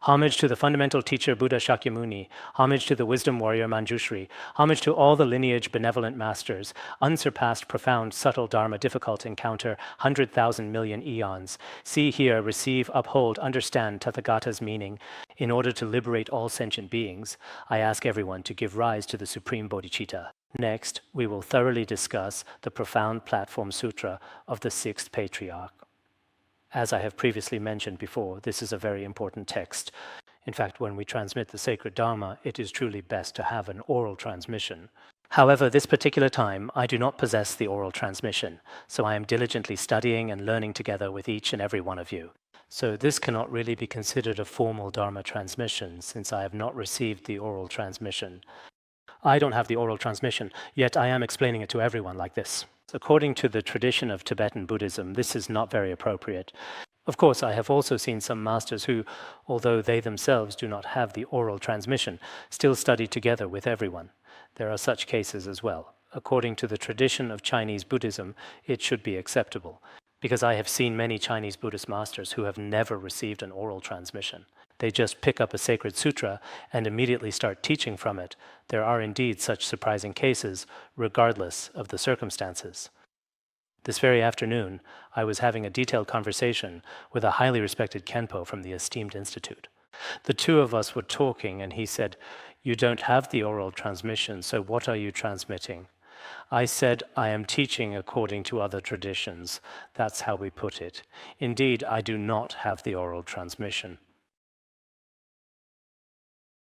Homage to the fundamental teacher Buddha Shakyamuni. Homage to the wisdom warrior Manjushri. Homage to all the lineage benevolent masters. Unsurpassed, profound, subtle Dharma, difficult encounter, 100,000 million eons. See, hear, receive, uphold, understand Tathagata's meaning. In order to liberate all sentient beings, I ask everyone to give rise to the Supreme Bodhicitta. Next, we will thoroughly discuss the profound Platform Sutra of the Sixth Patriarch. As I have previously mentioned before, this is a very important text. In fact, when we transmit the sacred Dharma, it is truly best to have an oral transmission. However, this particular time, I do not possess the oral transmission, so I am diligently studying and learning together with each and every one of you. So this cannot really be considered a formal Dharma transmission, since I have not received the oral transmission. I don't have the oral transmission, yet I am explaining it to everyone like this. According to the tradition of Tibetan Buddhism, this is not very appropriate. Of course, I have also seen some masters who, although they themselves do not have the oral transmission, still study together with everyone. There are such cases as well. According to the tradition of Chinese Buddhism, it should be acceptable, because I have seen many Chinese Buddhist masters who have never received an oral transmission. They just pick up a sacred sutra and immediately start teaching from it. There are indeed such surprising cases, regardless of the circumstances. This very afternoon, I was having a detailed conversation with a highly respected Khenpo from the esteemed institute. The two of us were talking, and he said, "You don't have the oral transmission, so what are you transmitting?" I said, "I am teaching according to other traditions." That's how we put it. Indeed, I do not have the oral transmission.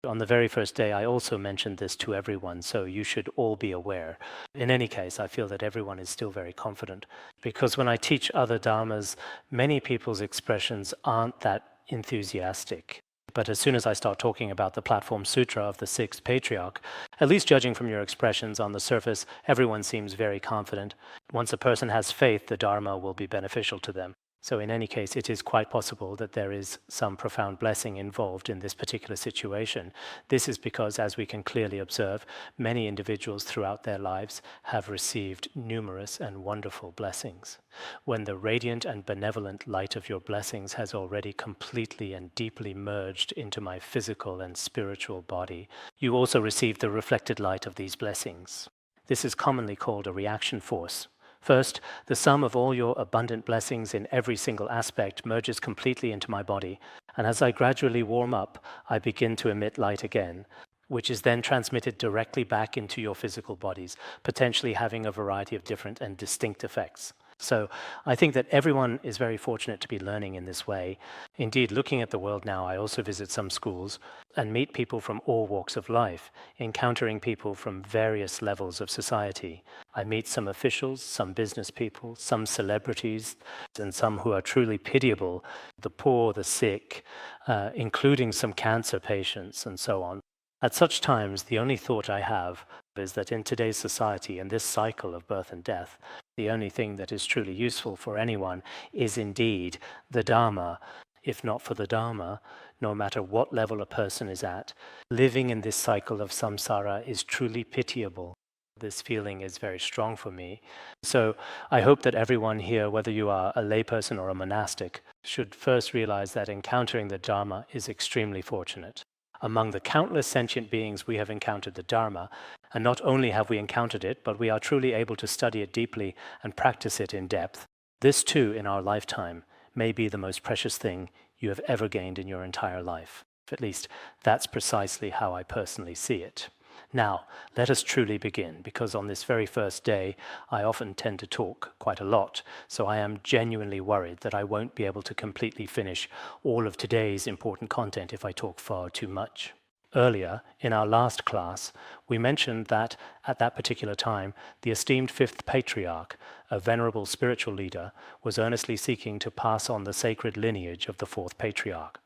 On the very first day, I also mentioned this to everyone, so you should all be aware. In any case, I feel that everyone is still very confident, because when I teach other dharmas, many people's expressions aren't that enthusiastic. But as soon as I start talking about the Platform Sutra of the Sixth Patriarch, at least judging from your expressions on the surface, everyone seems very confident. Once a person has faith, the Dharma will be beneficial to them. So in any case, it is quite possible that there is some profound blessing involved in this particular situation. This is because, as we can clearly observe, many individuals throughout their lives have received numerous and wonderful blessings. When the radiant and benevolent light of your blessings has already completely and deeply merged into my physical and spiritual body, you also receive the reflected light of these blessings. This is commonly called a reaction force. First, the sum of all your abundant blessings in every single aspect merges completely into my body, and as I gradually warm up, I begin to emit light again, which is then transmitted directly back into your physical bodies, potentially having a variety of different and distinct effects. So I think that everyone is very fortunate to be learning in this way. Indeed, looking at the world now, I also visit some schools and meet people from all walks of life, encountering people from various levels of society. I meet some officials, some business people, some celebrities, and some who are truly pitiable, the poor, the sick, including some cancer patients and so on. At such times, the only thought I have is that in today's society, in this cycle of birth and death, the only thing that is truly useful for anyone is indeed the Dharma. If not for the Dharma, no matter what level a person is at, living in this cycle of samsara is truly pitiable. This feeling is very strong for me. So I hope that everyone here, whether you are a layperson or a monastic, should first realize that encountering the Dharma is extremely fortunate. Among the countless sentient beings we have encountered the Dharma, and not only have we encountered it, but we are truly able to study it deeply and practice it in depth. This too, in our lifetime, may be the most precious thing you have ever gained in your entire life. At least, that's precisely how I personally see it. Now, let us truly begin, because on this very first day, I often tend to talk quite a lot, so I am genuinely worried that I won't be able to completely finish all of today's important content if I talk far too much. Earlier, in our last class, we mentioned that at that particular time, the esteemed fifth patriarch, a venerable spiritual leader, was earnestly seeking to pass on the sacred lineage of the fourth patriarch.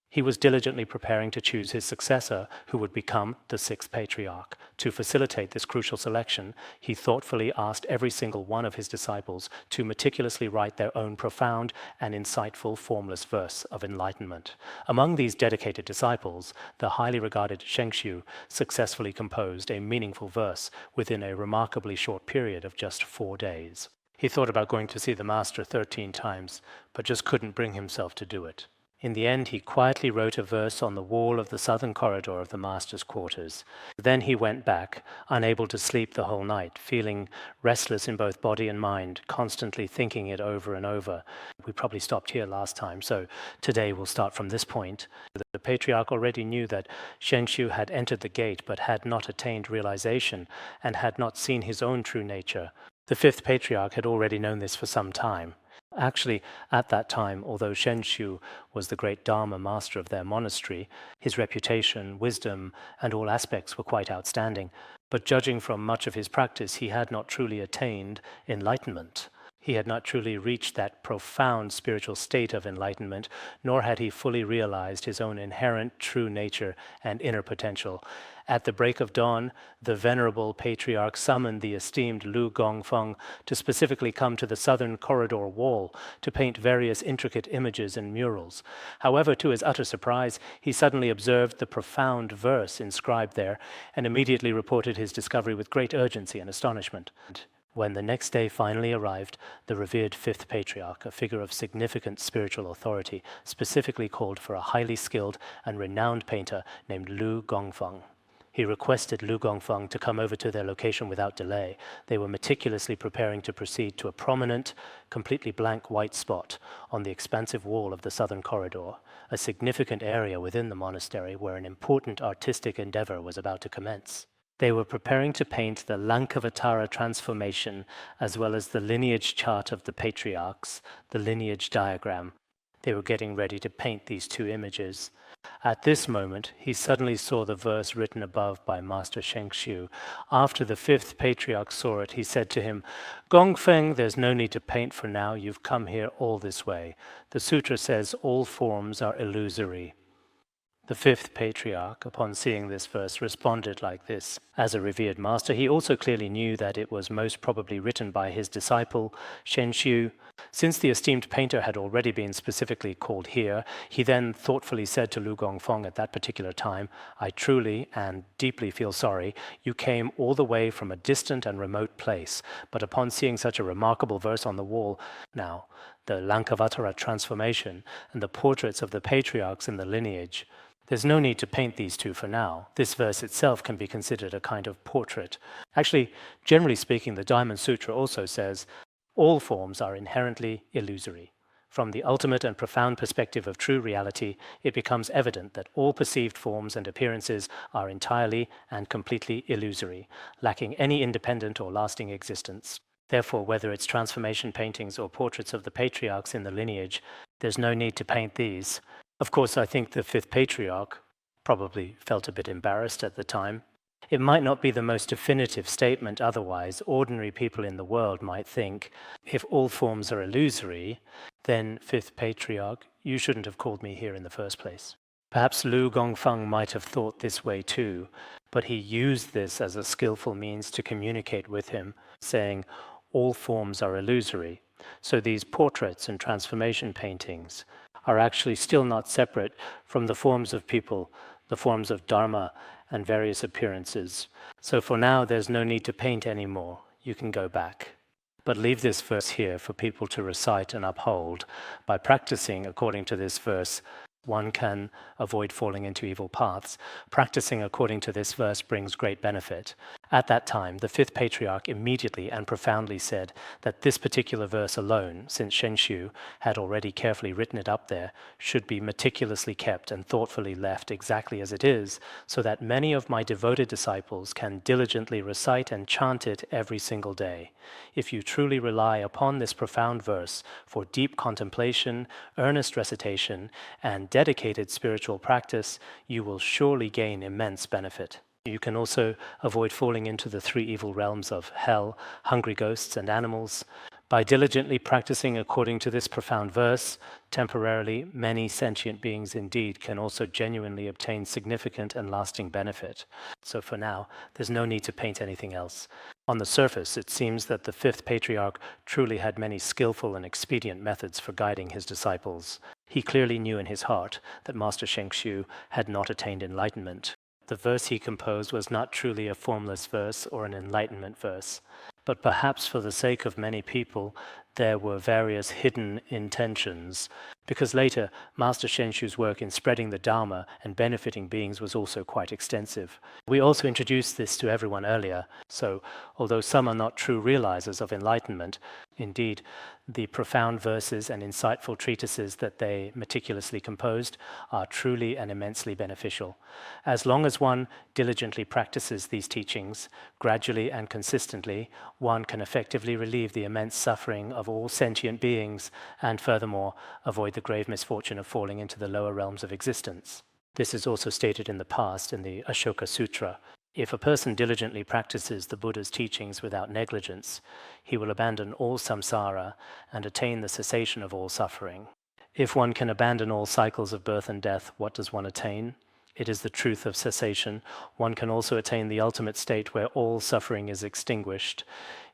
He was diligently preparing to choose his successor, who would become the sixth patriarch. To facilitate this crucial selection, he thoughtfully asked every single one of his disciples to meticulously write their own profound and insightful formless verse of enlightenment. Among these dedicated disciples, the highly regarded Shenxiu successfully composed a meaningful verse within a remarkably short period of just 4 days. He thought about going to see the master 13 times, but just couldn't bring himself to do it. In the end, he quietly wrote a verse on the wall of the southern corridor of the master's quarters. Then he went back, unable to sleep the whole night, feeling restless in both body and mind, constantly thinking it over and over. We probably stopped here last time, so today we'll start from this point. The Patriarch already knew that Shenxiu had entered the gate but had not attained realization and had not seen his own true nature. The fifth Patriarch had already known this for some time. Actually, at that time, although Shenxiu was the great Dharma master of their monastery, his reputation, wisdom, and all aspects were quite outstanding. But judging from much of his practice, he had not truly attained enlightenment. He had not truly reached that profound spiritual state of enlightenment, nor had he fully realized his own inherent true nature and inner potential. At the break of dawn, the venerable Patriarch summoned the esteemed Lu Gongfeng to specifically come to the southern corridor wall to paint various intricate images and murals. However, to his utter surprise, he suddenly observed the profound verse inscribed there and immediately reported his discovery with great urgency and astonishment. When the next day finally arrived, the revered fifth Patriarch, a figure of significant spiritual authority, specifically called for a highly skilled and renowned painter named Lu Gongfeng. He requested Lu Gongfeng to come over to their location without delay. They were meticulously preparing to proceed to a prominent, completely blank white spot on the expansive wall of the southern corridor, a significant area within the monastery where an important artistic endeavor was about to commence. They were preparing to paint the Lankavatara transformation as well as the lineage chart of the patriarchs, the lineage diagram. They were getting ready to paint these two images. At this moment, he suddenly saw the verse written above by Master Shenxiu. After the fifth Patriarch saw it, he said to him, "Gongfeng, there's no need to paint for now. You've come here all this way. The Sutra says all forms are illusory." The fifth Patriarch, upon seeing this verse, responded like this. As a revered master, he also clearly knew that it was most probably written by his disciple, Shenxiu. Since the esteemed painter had already been specifically called here, he then thoughtfully said to Lu Gongfeng at that particular time, "I truly and deeply feel sorry. You came all the way from a distant and remote place, but upon seeing such a remarkable verse on the wall, now, the Lankavatara transformation and the portraits of the patriarchs in the lineage, there's no need to paint these two for now. This verse itself can be considered a kind of portrait. Actually, generally speaking, the Diamond Sutra also says, all forms are inherently illusory. From the ultimate and profound perspective of true reality, it becomes evident that all perceived forms and appearances are entirely and completely illusory, lacking any independent or lasting existence. Therefore, whether it's transformation paintings or portraits of the patriarchs in the lineage, there's no need to paint these. Of course, I think the fifth Patriarch probably felt a bit embarrassed at the time. It might not be the most definitive statement otherwise. Ordinary people in the world might think, if all forms are illusory, then fifth Patriarch, you shouldn't have called me here in the first place. Perhaps Lu Gongfeng might have thought this way too, but he used this as a skillful means to communicate with him, saying, all forms are illusory. So these portraits and transformation paintings are actually still not separate from the forms of people, the forms of Dharma, and various appearances. So for now, there's no need to paint anymore. You can go back. But leave this verse here for people to recite and uphold. By practicing according to this verse, one can avoid falling into evil paths. Practicing according to this verse brings great benefit. At that time, the fifth Patriarch immediately and profoundly said that this particular verse alone, since Shenxiu had already carefully written it up there, should be meticulously kept and thoughtfully left exactly as it is, so that many of my devoted disciples can diligently recite and chant it every single day. If you truly rely upon this profound verse for deep contemplation, earnest recitation, and dedicated spiritual practice, you will surely gain immense benefit. You can also avoid falling into the three evil realms of hell, hungry ghosts, and animals. By diligently practicing according to this profound verse, temporarily, many sentient beings indeed can also genuinely obtain significant and lasting benefit. So for now, there's no need to paint anything else. On the surface, it seems that the fifth Patriarch truly had many skillful and expedient methods for guiding his disciples. He clearly knew in his heart that Master Shenxiu had not attained enlightenment. The verse he composed was not truly a formless verse or an enlightenment verse, but perhaps for the sake of many people, there were various hidden intentions, because later Master Shenxiu's work in spreading the Dharma and benefiting beings was also quite extensive. We also introduced this to everyone earlier, so although some are not true realizers of enlightenment, indeed, the profound verses and insightful treatises that they meticulously composed are truly and immensely beneficial. As long as one diligently practices these teachings, gradually and consistently, one can effectively relieve the immense suffering of all sentient beings and furthermore avoid the grave misfortune of falling into the lower realms of existence. This is also stated in the past in the Ashoka Sutra. If a person diligently practices the Buddha's teachings without negligence, he will abandon all samsara and attain the cessation of all suffering. If one can abandon all cycles of birth and death, what does one attain? It is the truth of cessation. One can also attain the ultimate state where all suffering is extinguished.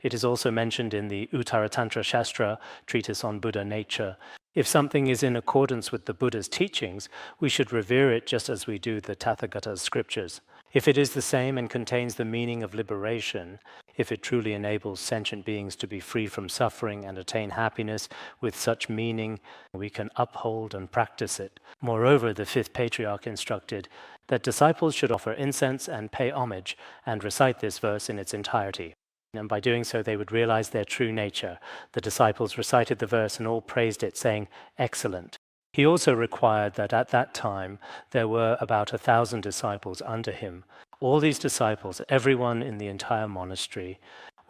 It is also mentioned in the Uttaratantra Shastra, treatise on Buddha nature. If something is in accordance with the Buddha's teachings, we should revere it just as we do the Tathagata's scriptures. If it is the same and contains the meaning of liberation, if it truly enables sentient beings to be free from suffering and attain happiness with such meaning, we can uphold and practice it. Moreover, the fifth patriarch instructed that disciples should offer incense and pay homage and recite this verse in its entirety. And by doing so, they would realize their true nature. The disciples recited the verse and all praised it, saying, "Excellent." He also required that at that time there were about 1,000 disciples under him. All these disciples, everyone in the entire monastery,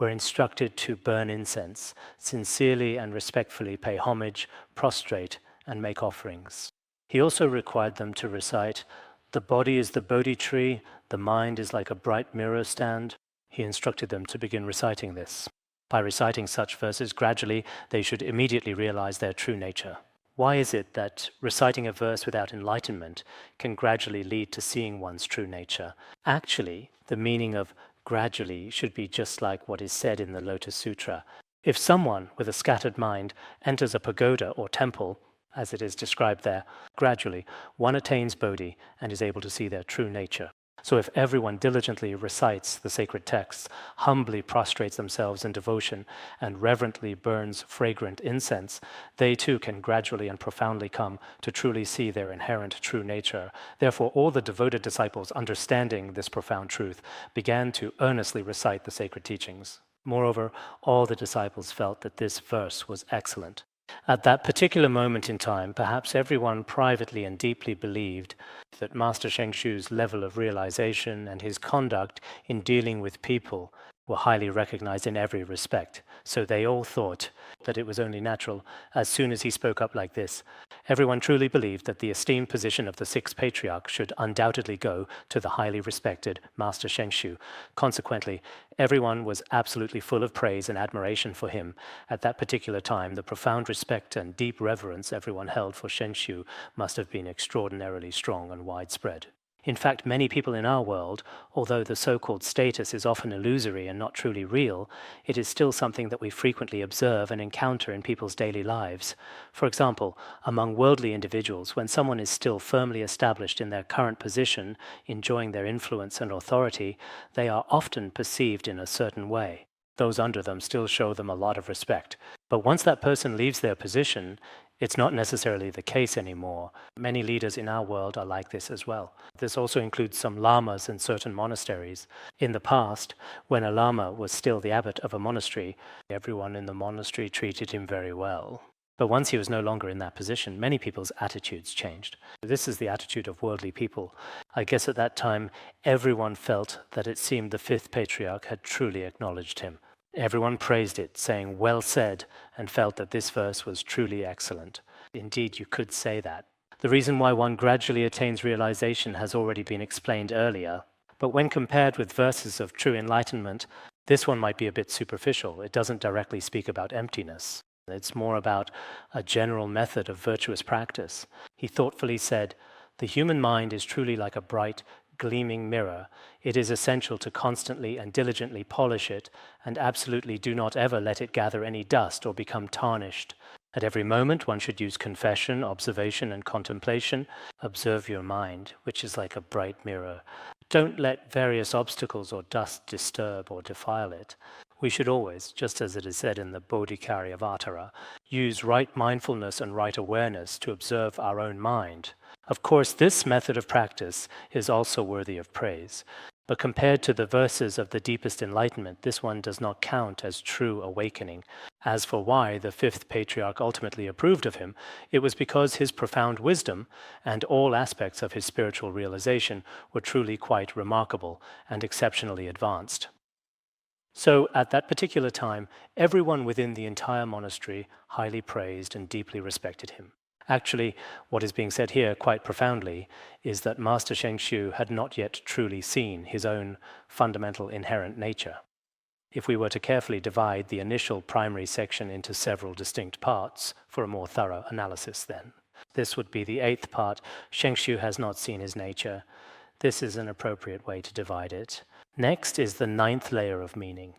were instructed to burn incense, sincerely and respectfully pay homage, prostrate, and make offerings. He also required them to recite, "The body is the Bodhi tree, the mind is like a bright mirror stand." He instructed them to begin reciting this. By reciting such verses, gradually they should immediately realize their true nature. Why is it that reciting a verse without enlightenment can gradually lead to seeing one's true nature? Actually, the meaning of gradually should be just like what is said in the Lotus Sutra. If someone with a scattered mind enters a pagoda or temple, as it is described there, gradually one attains Bodhi and is able to see their true nature. So if everyone diligently recites the sacred texts, humbly prostrates themselves in devotion, and reverently burns fragrant incense, they too can gradually and profoundly come to truly see their inherent true nature. Therefore, all the devoted disciples, understanding this profound truth, began to earnestly recite the sacred teachings. Moreover, all the disciples felt that this verse was excellent. At that particular moment in time, perhaps everyone privately and deeply believed that Master Shenxiu's level of realization and his conduct in dealing with people were highly recognized in every respect. So they all thought that it was only natural as soon as he spoke up like this. Everyone truly believed that the esteemed position of the sixth patriarch should undoubtedly go to the highly respected Master Shenxiu. Consequently, everyone was absolutely full of praise and admiration for him. At that particular time, the profound respect and deep reverence everyone held for Shenxiu must have been extraordinarily strong and widespread. In fact, many people in our world, although the so-called status is often illusory and not truly real, it is still something that we frequently observe and encounter in people's daily lives. For example, among worldly individuals, when someone is still firmly established in their current position, enjoying their influence and authority, they are often perceived in a certain way. Those under them still show them a lot of respect. But once that person leaves their position, it's not necessarily the case anymore. Many leaders in our world are like this as well. This also includes some lamas in certain monasteries. In the past, when a lama was still the abbot of a monastery, everyone in the monastery treated him very well. But once he was no longer in that position, many people's attitudes changed. This is the attitude of worldly people. I guess at that time, everyone felt that it seemed the fifth patriarch had truly acknowledged him. Everyone praised it, saying, "Well said," and felt that this verse was truly excellent. Indeed, you could say that. The reason why one gradually attains realization has already been explained earlier. But when compared with verses of true enlightenment, this one might be a bit superficial. It doesn't directly speak about emptiness. It's more about a general method of virtuous practice. He thoughtfully said, "The human mind is truly like a bright, gleaming mirror. It is essential to constantly and diligently polish it, and absolutely do not ever let it gather any dust or become tarnished. At every moment, one should use confession, observation, and contemplation. Observe your mind, which is like a bright mirror. Don't let various obstacles or dust disturb or defile it. We should always, just as it is said in the Bodhikaryavattara, use right mindfulness and right awareness to observe our own mind. Of course, this method of practice is also worthy of praise, but compared to the verses of the deepest enlightenment, this one does not count as true awakening. As for why the fifth patriarch ultimately approved of him, it was because his profound wisdom and all aspects of his spiritual realization were truly quite remarkable and exceptionally advanced. So at that particular time, everyone within the entire monastery highly praised and deeply respected him. Actually, what is being said here quite profoundly is that Master Shenxiu had not yet truly seen his own fundamental inherent nature. If we were to carefully divide the initial primary section into several distinct parts for a more thorough analysis then, this would be the 8th part, Shenxiu has not seen his nature. This is an appropriate way to divide it. Next is the 9th layer of meaning.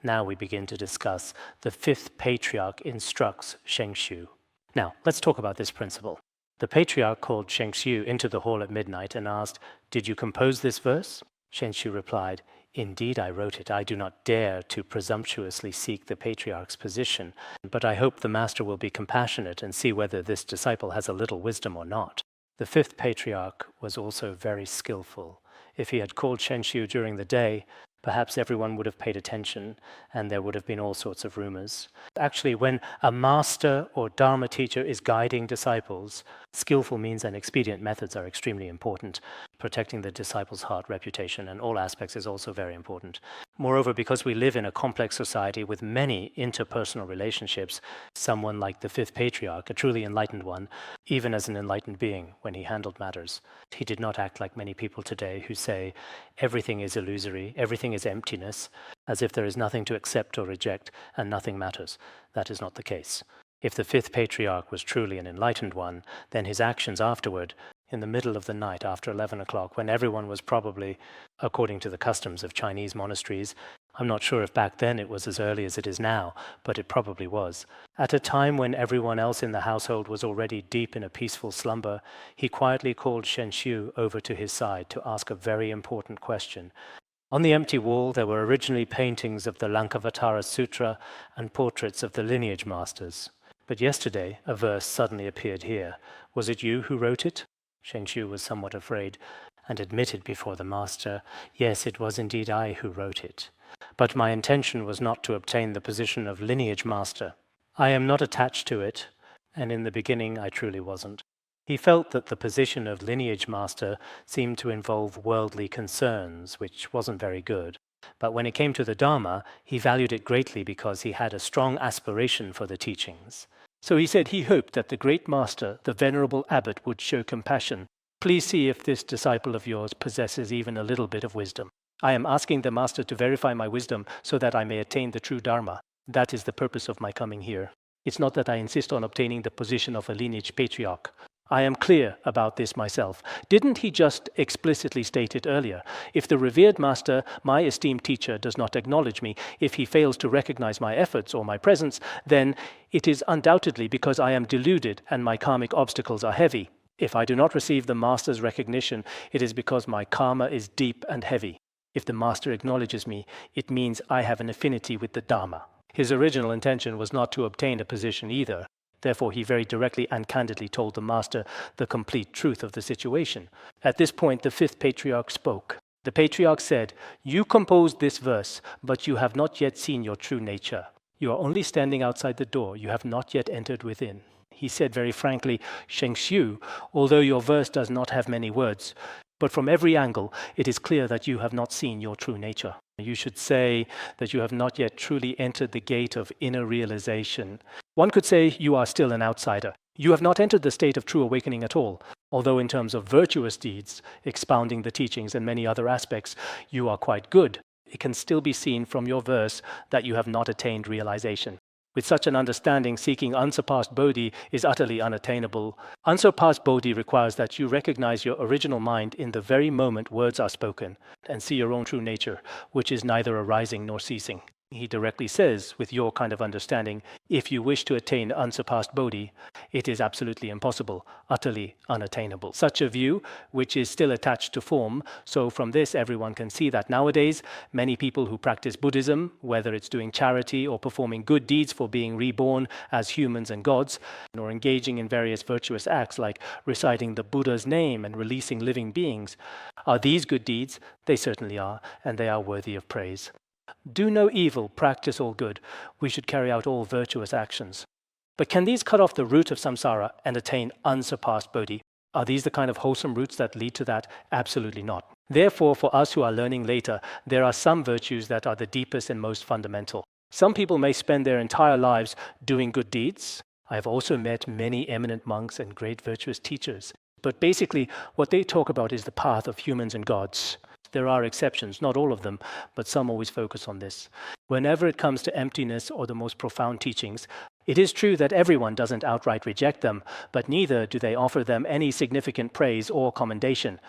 Now we begin to discuss the 5th patriarch instructs Shenxiu. Now, let's talk about this principle. The patriarch called Shenxiu into the hall at midnight and asked, "Did you compose this verse?" Shenxiu replied, "Indeed I wrote it. I do not dare to presumptuously seek the patriarch's position, but I hope the master will be compassionate and see whether this disciple has a little wisdom or not." The 5th patriarch was also very skillful. If he had called Shenxiu during the day, perhaps everyone would have paid attention and there would have been all sorts of rumors. Actually, when a master or Dharma teacher is guiding disciples, skillful means and expedient methods are extremely important. Protecting the disciple's heart, reputation, and all aspects is also very important. Moreover, because we live in a complex society with many interpersonal relationships, someone like the 5th patriarch, a truly enlightened one, even as an enlightened being when he handled matters, he did not act like many people today who say everything is illusory, everything is emptiness, as if there is nothing to accept or reject and nothing matters. That is not the case. If the 5th patriarch was truly an enlightened one, then his actions afterward, in the middle of the night after 11 o'clock, when everyone was probably, according to the customs of Chinese monasteries, I'm not sure if back then it was as early as it is now, but it probably was. At a time when everyone else in the household was already deep in a peaceful slumber, he quietly called Shenxiu over to his side to ask a very important question. On the empty wall, there were originally paintings of the Lankavatara Sutra and portraits of the lineage masters. But yesterday, a verse suddenly appeared here. Was it you who wrote it? Shenxiu was somewhat afraid and admitted before the master, "Yes, it was indeed I who wrote it. But my intention was not to obtain the position of lineage master. I am not attached to it, and in the beginning I truly wasn't." He felt that the position of lineage master seemed to involve worldly concerns, which wasn't very good. But when it came to the Dharma, he valued it greatly because he had a strong aspiration for the teachings. So he said he hoped that the great master, the venerable abbot, would show compassion. "Please see if this disciple of yours possesses even a little bit of wisdom. I am asking the master to verify my wisdom so that I may attain the true Dharma. That is the purpose of my coming here. It's not that I insist on obtaining the position of a lineage patriarch. I am clear about this myself. Didn't he just explicitly state it earlier? If the revered master, my esteemed teacher, does not acknowledge me, if he fails to recognize my efforts or my presence, then it is undoubtedly because I am deluded and my karmic obstacles are heavy. If I do not receive the master's recognition, it is because my karma is deep and heavy. If the master acknowledges me, it means I have an affinity with the Dharma." His original intention was not to obtain a position either. Therefore, he very directly and candidly told the master the complete truth of the situation. At this point, the 5th patriarch spoke. The patriarch said, "You composed this verse, but you have not yet seen your true nature. You are only standing outside the door. You have not yet entered within." He said very frankly, "Shenxiu, although your verse does not have many words, but from every angle, it is clear that you have not seen your true nature. You should say that you have not yet truly entered the gate of inner realization. One could say you are still an outsider. You have not entered the state of true awakening at all, although in terms of virtuous deeds, expounding the teachings and many other aspects, you are quite good. It can still be seen from your verse that you have not attained realization. With such an understanding, seeking unsurpassed Bodhi is utterly unattainable. Unsurpassed Bodhi requires that you recognize your original mind in the very moment words are spoken and see your own true nature, which is neither arising nor ceasing. He directly says, with your kind of understanding, if you wish to attain unsurpassed Bodhi, it is absolutely impossible, utterly unattainable. Such a view, which is still attached to form, so from this everyone can see that nowadays many people who practice Buddhism, whether it's doing charity or performing good deeds for being reborn as humans and gods, or engaging in various virtuous acts like reciting the Buddha's name and releasing living beings, are these good deeds? They certainly are, and they are worthy of praise. Do no evil, practice all good. We should carry out all virtuous actions. But can these cut off the root of samsara and attain unsurpassed Bodhi? Are these the kind of wholesome roots that lead to that? Absolutely not. Therefore, for us who are learning later, there are some virtues that are the deepest and most fundamental. Some people may spend their entire lives doing good deeds. I have also met many eminent monks and great virtuous teachers. But basically, what they talk about is the path of humans and gods. There are exceptions, not all of them, but some always focus on this. Whenever it comes to emptiness or the most profound teachings, it is true that everyone doesn't outright reject them, but neither do they offer them any significant praise or commendation.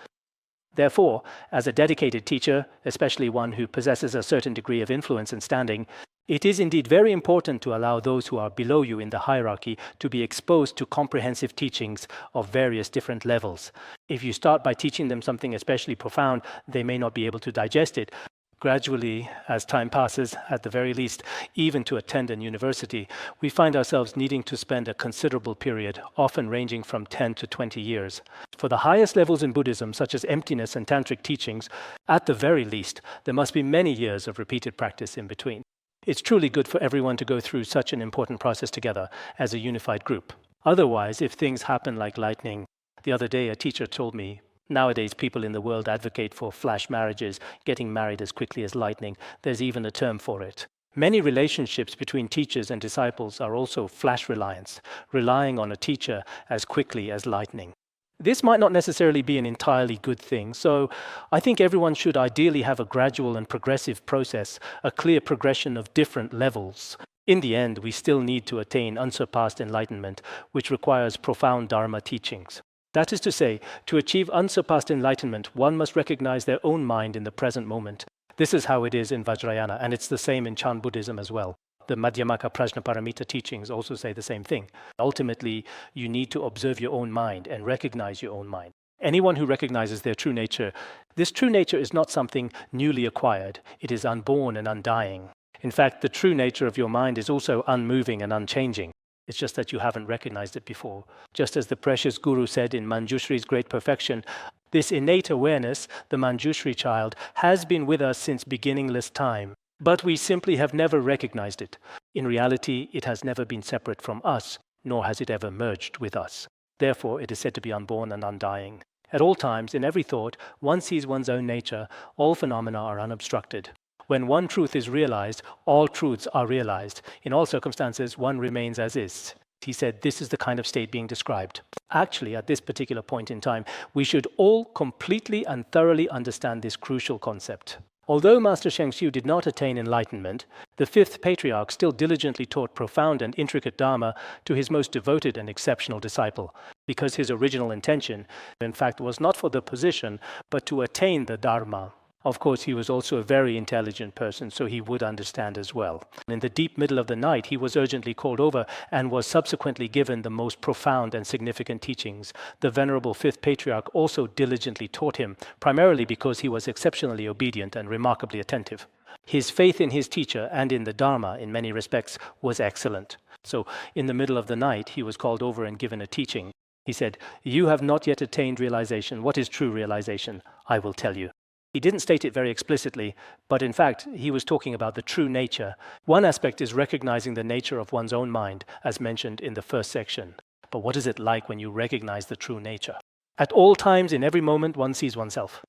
Therefore, as a dedicated teacher, especially one who possesses a certain degree of influence and standing, it is indeed very important to allow those who are below you in the hierarchy to be exposed to comprehensive teachings of various different levels. If you start by teaching them something especially profound, they may not be able to digest it. Gradually, as time passes, at the very least, even to attend a university, we find ourselves needing to spend a considerable period, often ranging from 10 to 20 years. For the highest levels in Buddhism, such as emptiness and tantric teachings, at the very least, there must be many years of repeated practice in between. It's truly good for everyone to go through such an important process together as a unified group. Otherwise, if things happen like lightning, the other day a teacher told me, nowadays people in the world advocate for flash marriages, getting married as quickly as lightning. There's even a term for it. Many relationships between teachers and disciples are also flash reliance, relying on a teacher as quickly as lightning. This might not necessarily be an entirely good thing, so I think everyone should ideally have a gradual and progressive process, a clear progression of different levels. In the end, we still need to attain unsurpassed enlightenment, which requires profound Dharma teachings. That is to say, to achieve unsurpassed enlightenment, one must recognize their own mind in the present moment. This is how it is in Vajrayana, and it's the same in Chan Buddhism as well. The Madhyamaka Prajnaparamita teachings also say the same thing. Ultimately, you need to observe your own mind and recognize your own mind. Anyone who recognizes their true nature, this true nature is not something newly acquired. It is unborn and undying. In fact, the true nature of your mind is also unmoving and unchanging. It's just that you haven't recognized it before. Just as the precious Guru said in Manjushri's Great Perfection, this innate awareness, the Manjushri child, has been with us since beginningless time. But we simply have never recognized it. In reality, it has never been separate from us, nor has it ever merged with us. Therefore, it is said to be unborn and undying. At all times, in every thought, one sees one's own nature. All phenomena are unobstructed. When one truth is realized, all truths are realized. In all circumstances, one remains as is. He said, this is the kind of state being described. Actually, at this particular point in time, we should all completely and thoroughly understand this crucial concept. Although Master Shenxiu did not attain enlightenment, the fifth Patriarch still diligently taught profound and intricate Dharma to his most devoted and exceptional disciple, because his original intention, in fact, was not for the position, but to attain the Dharma. Of course, he was also a very intelligent person, so he would understand as well. In the deep middle of the night, he was urgently called over and was subsequently given the most profound and significant teachings. The Venerable Fifth Patriarch also diligently taught him, primarily because he was exceptionally obedient and remarkably attentive. His faith in his teacher and in the Dharma, in many respects, was excellent. So, in the middle of the night, he was called over and given a teaching. He said, "You have not yet attained realization. What is true realization? I will tell you." He didn't state it very explicitly, but in fact, he was talking about the true nature. One aspect is recognizing the nature of one's own mind, as mentioned in the first section. But what is it like when you recognize the true nature? At all times, in every moment, one sees oneself.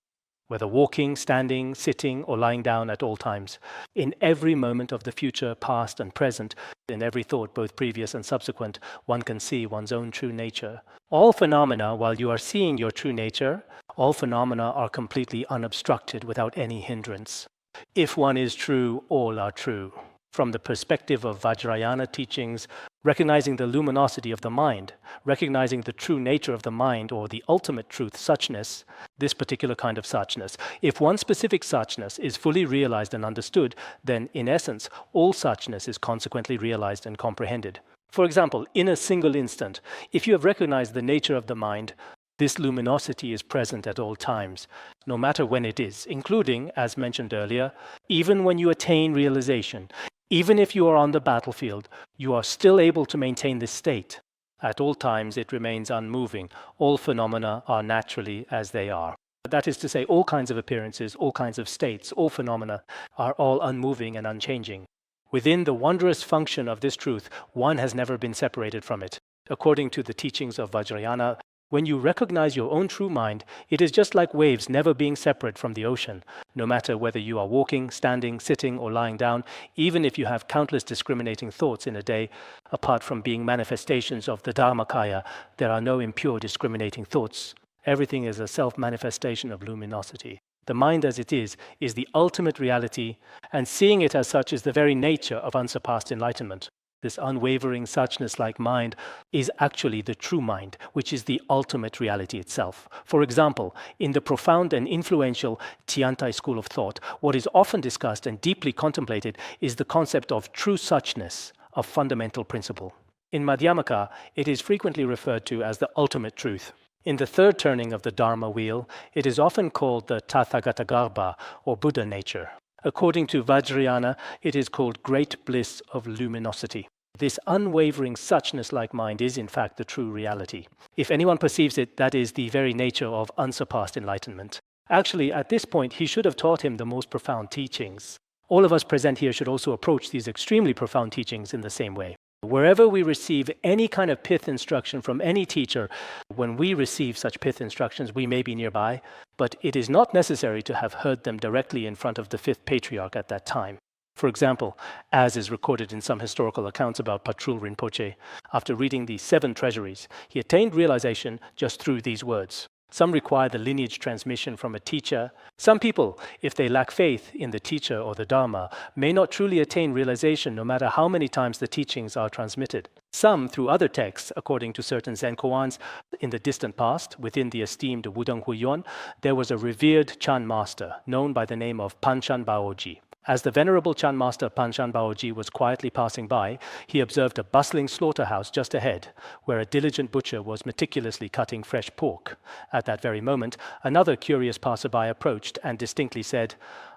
Whether walking, standing, sitting, or lying down at all times. In every moment of the future, past, and present, in every thought, both previous and subsequent, one can see one's own true nature. All phenomena, while you are seeing your true nature, all phenomena are completely unobstructed without any hindrance. If one is true, all are true. from the perspective of Vajrayana teachings, recognizing the luminosity of the mind, recognizing the true nature of the mind or the ultimate truth, suchness, this particular kind of suchness. If one specific suchness is fully realized and understood, then in essence, all suchness is consequently realized and comprehended. For example, in a single instant, if you have recognized the nature of the mind, this luminosity is present at all times, no matter when it is, including, as mentioned earlier, even when you attain realization. Even if you are on the battlefield, you are still able to maintain this state. At all times, it remains unmoving. All phenomena are naturally as they are. That is to say, all kinds of appearances, all kinds of states, all phenomena are all unmoving and unchanging. Within the wondrous function of this truth, one has never been separated from it. According to the teachings of Vajrayana, when you recognize your own true mind, it is just like waves never being separate from the ocean. No matter whether you are walking, standing, sitting, or lying down, even if you have countless discriminating thoughts in a day, apart from being manifestations of the Dharmakaya, there are no impure discriminating thoughts. Everything is a self-manifestation of luminosity. The mind as it is the ultimate reality, and seeing it as such is the very nature of unsurpassed enlightenment. This unwavering suchness-like mind is actually the true mind, which is the ultimate reality itself. For example, in the profound and influential Tiantai school of thought, what is often discussed and deeply contemplated is the concept of true suchness, a fundamental principle. In Madhyamaka, it is frequently referred to as the ultimate truth. In the third turning of the Dharma wheel, it is often called the Tathagatagarbha, or Buddha nature. According to Vajrayana, it is called great bliss of luminosity. This unwavering suchness-like mind is in fact the true reality. If anyone perceives it, that is the very nature of unsurpassed enlightenment. Actually, at this point, he should have taught him the most profound teachings. All of us present here should also approach these extremely profound teachings in the same way. Wherever we receive any kind of pith instruction from any teacher, when we receive such pith instructions, we may be nearby, but it is not necessary to have heard them directly in front of the fifth patriarch at that time. For example, as is recorded in some historical accounts about Patrul Rinpoche, after reading the 7 treasuries, he attained realization just through these words. Some require the lineage transmission from a teacher. Some people, if they lack faith in the teacher or the Dharma, may not truly attain realization no matter how many times the teachings are transmitted. Some, through other texts, according to certain Zen koans, in the distant past, within the esteemed Wudang Huiyon, there was a revered Chan master, known by the name of Panchan Baoji. As the venerable Chan master Panchan Baoji was quietly passing by, he observed a bustling slaughterhouse just ahead, where a diligent butcher was meticulously cutting fresh pork. At that very moment, another curious passerby approached and distinctly said,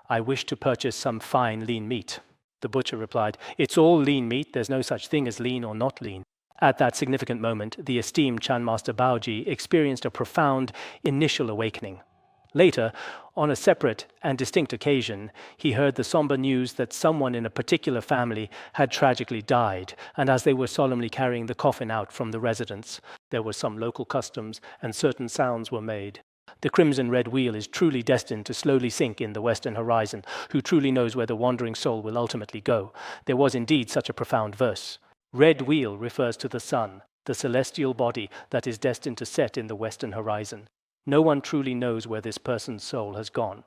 "I wish to purchase some fine lean meat." The butcher replied, "It's all lean meat. There's no such thing as lean or not lean." At that significant moment, the esteemed Chan master Baoji experienced a profound initial awakening. Later, on a separate and distinct occasion, he heard the somber news that someone in a particular family had tragically died, and as they were solemnly carrying the coffin out from the residence, there were some local customs and certain sounds were made. The crimson-red wheel is truly destined to slowly sink in the western horizon. Who truly knows where the wandering soul will ultimately go? There was indeed such a profound verse. Red wheel refers to the sun, the celestial body that is destined to set in the western horizon. No one truly knows where this person's soul has gone.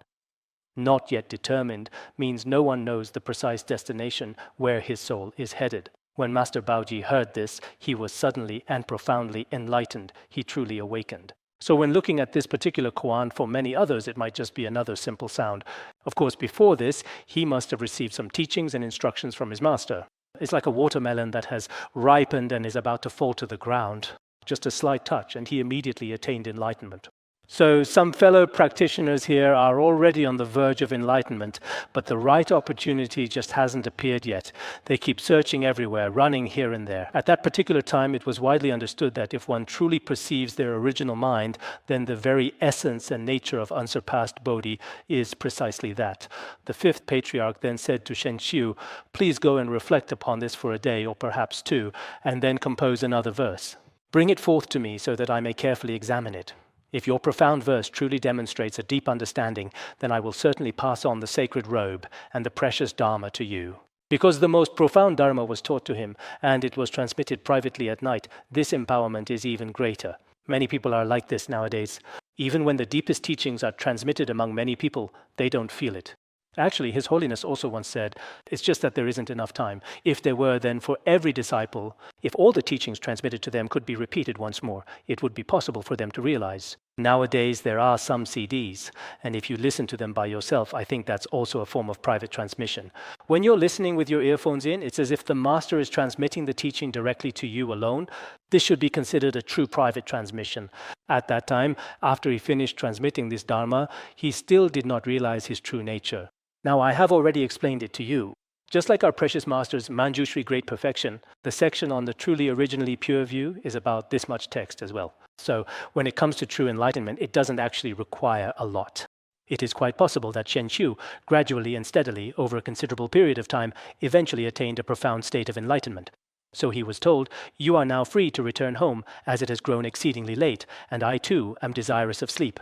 Not yet determined means no one knows the precise destination where his soul is headed. When Master Baoji heard this, he was suddenly and profoundly enlightened. He truly awakened. So when looking at this particular koan, for many others, it might just be another simple sound. Of course, before this, he must have received some teachings and instructions from his master. It's like a watermelon that has ripened and is about to fall to the ground. Just a slight touch, and he immediately attained enlightenment. So some fellow practitioners here are already on the verge of enlightenment, but the right opportunity just hasn't appeared yet. They keep searching everywhere, running here and there. At that particular time, it was widely understood that if one truly perceives their original mind, then the very essence and nature of unsurpassed Bodhi is precisely that. The fifth patriarch then said to Shenxiu, "Please go and reflect upon this for a day or perhaps 2, and then compose another verse. Bring it forth to me so that I may carefully examine it. If your profound verse truly demonstrates a deep understanding, then I will certainly pass on the sacred robe and the precious Dharma to you." Because the most profound Dharma was taught to him, and it was transmitted privately at night, this empowerment is even greater. Many people are like this nowadays. Even when the deepest teachings are transmitted among many people, they don't feel it. Actually, His Holiness also once said, it's just that there isn't enough time. If there were, then for every disciple, if all the teachings transmitted to them could be repeated once more, it would be possible for them to realize. Nowadays, there are some CDs, and if you listen to them by yourself, I think that's also a form of private transmission. When you're listening with your earphones in, it's as if the master is transmitting the teaching directly to you alone. This should be considered a true private transmission. At that time, after he finished transmitting this Dharma, he still did not realize his true nature. Now, I have already explained it to you. Just like our precious master's Manjushri Great Perfection, the section on the truly originally pure view is about this much text as well. So when it comes to true enlightenment, it doesn't actually require a lot. It is quite possible that Shenxiu, gradually and steadily, over a considerable period of time, eventually attained a profound state of enlightenment. So he was told, "You are now free to return home, as it has grown exceedingly late, and I too am desirous of sleep."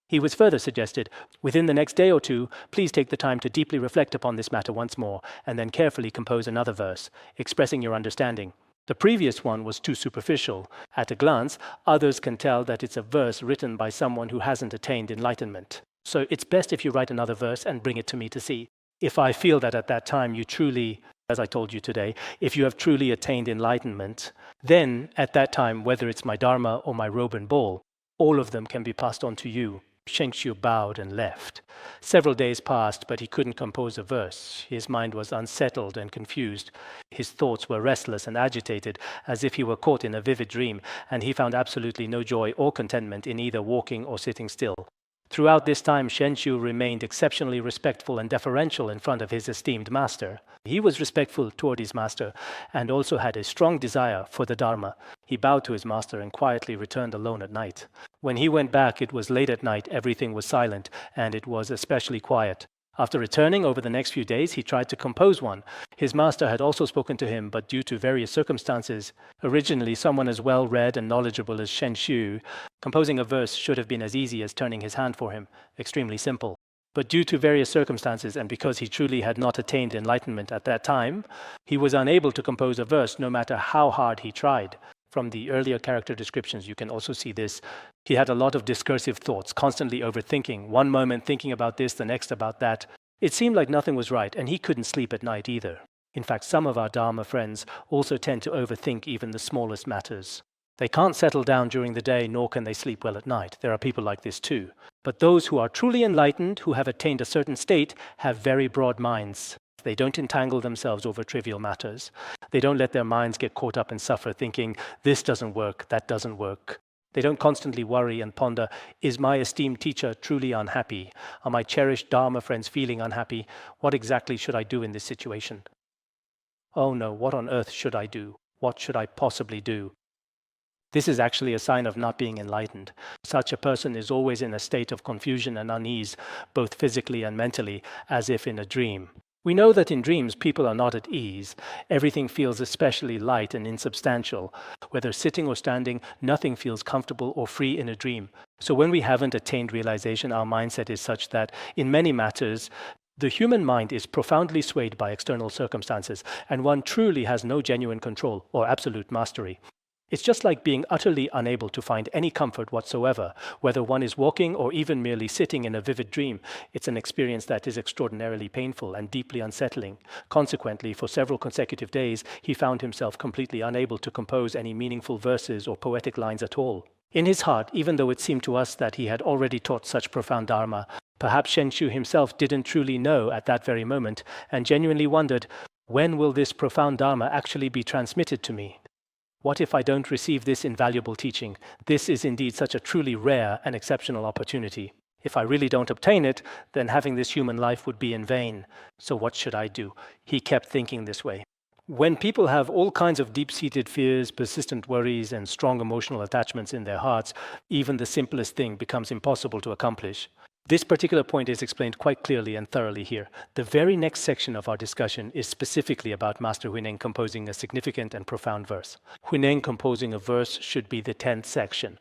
He was further suggested, "Within the next day or two, please take the time to deeply reflect upon this matter once more, and then carefully compose another verse, expressing your understanding. The previous one was too superficial. At a glance, others can tell that it's a verse written by someone who hasn't attained enlightenment. So it's best if you write another verse and bring it to me to see. If I feel that at that time you truly, as I told you today, if you have truly attained enlightenment, then at that time, whether it's my Dharma or my robe and ball, all of them can be passed on to you." Shenxiu bowed and left. Several days passed, but he couldn't compose a verse. His mind was unsettled and confused. His thoughts were restless and agitated, as if he were caught in a vivid dream, and he found absolutely no joy or contentment in either walking or sitting still. Throughout this time, Shenxiu remained exceptionally respectful and deferential in front of his esteemed master. He was respectful toward his master and also had a strong desire for the Dharma. He bowed to his master and quietly returned alone at night. When he went back, it was late at night, everything was silent, and it was especially quiet. After returning over the next few days, he tried to compose one. His master had also spoken to him, but due to various circumstances, originally someone as well-read and knowledgeable as Shenxiu, composing a verse should have been as easy as turning his hand for him, extremely simple. But due to various circumstances, and because he truly had not attained enlightenment at that time, he was unable to compose a verse no matter how hard he tried. From the earlier character descriptions, you can also see this. He had a lot of discursive thoughts, constantly overthinking, one moment thinking about this, the next about that. It seemed like nothing was right, and he couldn't sleep at night either. In fact, some of our Dharma friends also tend to overthink even the smallest matters. They can't settle down during the day, nor can they sleep well at night. There are people like this too. But those who are truly enlightened, who have attained a certain state, have very broad minds. They don't entangle themselves over trivial matters. They don't let their minds get caught up and suffer, thinking, this doesn't work, that doesn't work. They don't constantly worry and ponder, is my esteemed teacher truly unhappy? Are my cherished Dharma friends feeling unhappy? What exactly should I do in this situation? Oh no, what on earth should I do? What should I possibly do? This is actually a sign of not being enlightened. Such a person is always in a state of confusion and unease, both physically and mentally, as if in a dream. We know that in dreams, people are not at ease. Everything feels especially light and insubstantial. Whether sitting or standing, nothing feels comfortable or free in a dream. So when we haven't attained realization, our mindset is such that in many matters, the human mind is profoundly swayed by external circumstances, and one truly has no genuine control or absolute mastery. It's just like being utterly unable to find any comfort whatsoever, whether one is walking or even merely sitting in a vivid dream. It's an experience that is extraordinarily painful and deeply unsettling. Consequently, for several consecutive days, he found himself completely unable to compose any meaningful verses or poetic lines at all. In his heart, even though it seemed to us that he had already taught such profound Dharma, perhaps Shenxiu himself didn't truly know at that very moment and genuinely wondered, when will this profound Dharma actually be transmitted to me? What if I don't receive this invaluable teaching? This is indeed such a truly rare and exceptional opportunity. If I really don't obtain it, then having this human life would be in vain. So what should I do? He kept thinking this way. When people have all kinds of deep-seated fears, persistent worries, and strong emotional attachments in their hearts, even the simplest thing becomes impossible to accomplish. This particular point is explained quite clearly and thoroughly here. The very next section of our discussion is specifically about Master Huineng composing a significant and profound verse. Huineng composing a verse should be the 10th section.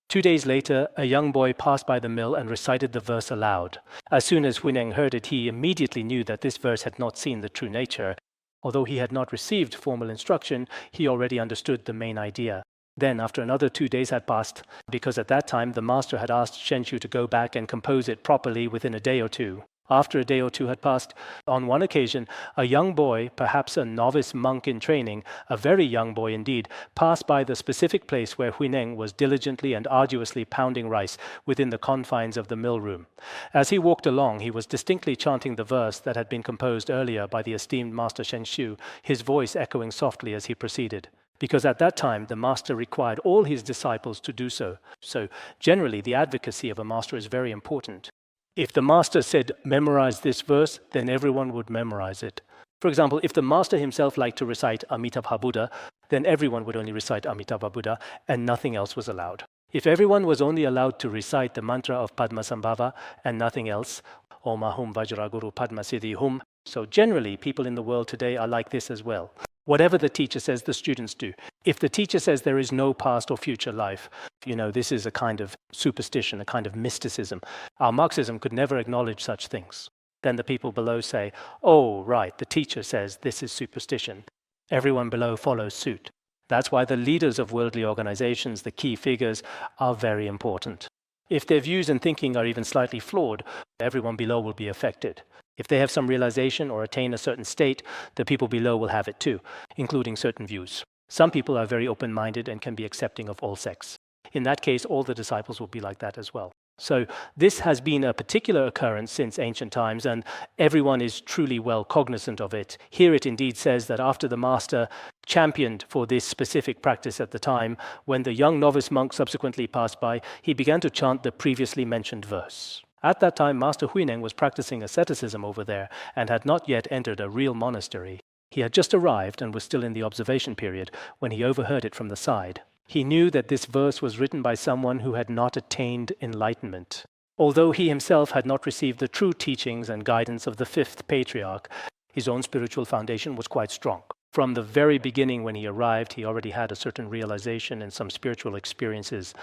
2 days later, a young boy passed by the mill and recited the verse aloud. As soon as Huineng heard it, he immediately knew that this verse had not seen the true nature. Although he had not received formal instruction, he already understood the main idea. Then, after another 2 days had passed, because at that time the master had asked Shenxiu to go back and compose it properly within a day or two. After a day or two had passed, on one occasion, a young boy, perhaps a novice monk in training, a very young boy indeed, passed by the specific place where Huineng was diligently and arduously pounding rice within the confines of the mill room. As he walked along, he was distinctly chanting the verse that had been composed earlier by the esteemed Master Shenxiu, his voice echoing softly as he proceeded. Because at that time, the master required all his disciples to do so. So generally, the advocacy of a master is very important. If the master said, memorize this verse, then everyone would memorize it. For example, if the master himself liked to recite Amitabha Buddha, then everyone would only recite Amitabha Buddha and nothing else was allowed. If everyone was only allowed to recite the mantra of Padmasambhava and nothing else, Om Ahum Vajraguru Padmasiddhi Hum, so generally people in the world today are like this as well. Whatever the teacher says, the students do. If the teacher says there is no past or future life, this is a kind of superstition, a kind of mysticism. Our Marxism could never acknowledge such things. Then the people below say, oh, right, the teacher says this is superstition. Everyone below follows suit. That's why the leaders of worldly organizations, the key figures, are very important. If their views and thinking are even slightly flawed, everyone below will be affected. If they have some realization or attain a certain state, the people below will have it too, including certain views. Some people are very open-minded and can be accepting of all sects. In that case, all the disciples will be like that as well. So this has been a particular occurrence since ancient times, and everyone is truly well cognizant of it. Here it indeed says that after the master championed for this specific practice at the time, when the young novice monk subsequently passed by, he began to chant the previously mentioned verse. At that time, Master Huineng was practicing asceticism over there and had not yet entered a real monastery. He had just arrived and was still in the observation period when he overheard it from the side. He knew that this verse was written by someone who had not attained enlightenment. Although he himself had not received the true teachings and guidance of the fifth patriarch, his own spiritual foundation was quite strong. From the very beginning when he arrived, he already had a certain realization and some spiritual experiences.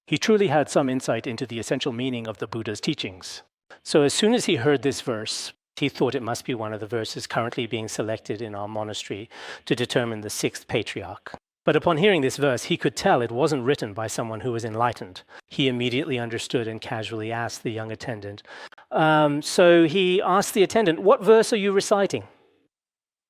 He truly had some insight into the essential meaning of the Buddha's teachings. So as soon as he heard this verse, he thought it must be one of the verses currently being selected in our monastery to determine the sixth patriarch. But upon hearing this verse, he could tell it wasn't written by someone who was enlightened. He immediately understood and casually asked the young attendant. So he asked the attendant, what verse are you reciting?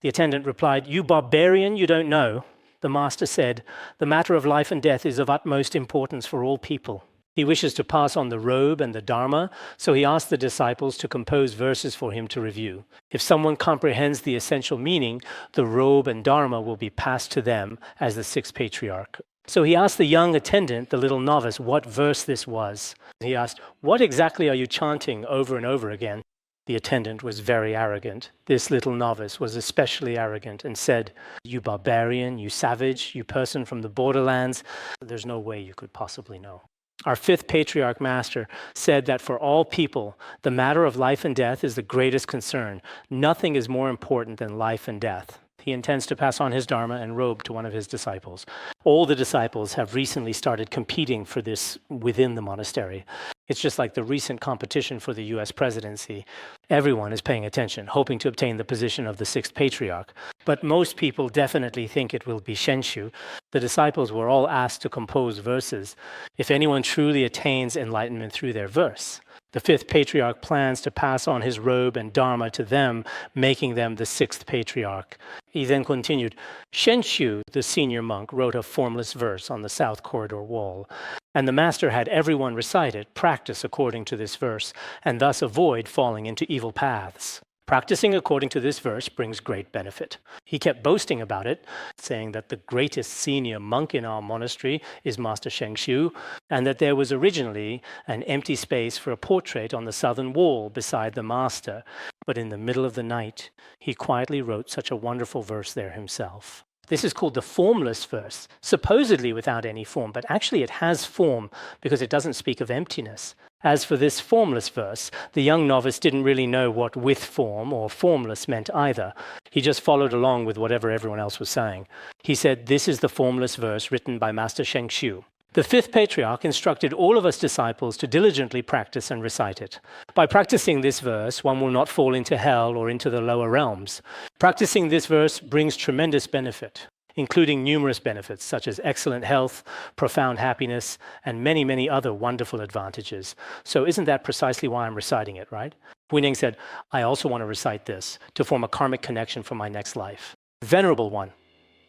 The attendant replied, you barbarian, you don't know. The master said, the matter of life and death is of utmost importance for all people. He wishes to pass on the robe and the Dharma, so he asked the disciples to compose verses for him to review. If someone comprehends the essential meaning, the robe and Dharma will be passed to them as the sixth patriarch. So he asked the young attendant, the little novice, what verse this was. He asked, what exactly are you chanting over and over again? The attendant was very arrogant. This little novice was especially arrogant and said, you barbarian, you savage, you person from the borderlands, there's no way you could possibly know. Our fifth patriarch master said that for all people, the matter of life and death is the greatest concern. Nothing is more important than life and death. He intends to pass on his Dharma and robe to one of his disciples. All the disciples have recently started competing for this within the monastery. It's just like the recent competition for the US presidency. Everyone is paying attention, hoping to obtain the position of the sixth patriarch. But most people definitely think it will be Shenxiu. The disciples were all asked to compose verses. If anyone truly attains enlightenment through their verse, the fifth patriarch plans to pass on his robe and Dharma to them, making them the sixth patriarch. He then continued, Shenxiu, the senior monk, wrote a formless verse on the south corridor wall, and the master had everyone recite it, practice according to this verse, and thus avoid falling into evil paths. Practicing according to this verse brings great benefit. He kept boasting about it, saying that the greatest senior monk in our monastery is Master Shenxiu, and that there was originally an empty space for a portrait on the southern wall beside the master. But in the middle of the night, he quietly wrote such a wonderful verse there himself. This is called the formless verse, supposedly without any form, but actually it has form because it doesn't speak of emptiness. As for this formless verse, the young novice didn't really know what with form or formless meant either. He just followed along with whatever everyone else was saying. He said, this is the formless verse written by Master Shenxiu. The fifth patriarch instructed all of us disciples to diligently practice and recite it. By practicing this verse, one will not fall into hell or into the lower realms. Practicing this verse brings tremendous benefit. including numerous benefits such as excellent health, profound happiness, and many, many other wonderful advantages. So isn't that precisely why I'm reciting it, right? Huineng said, I also want to recite this to form a karmic connection for my next life. Venerable one,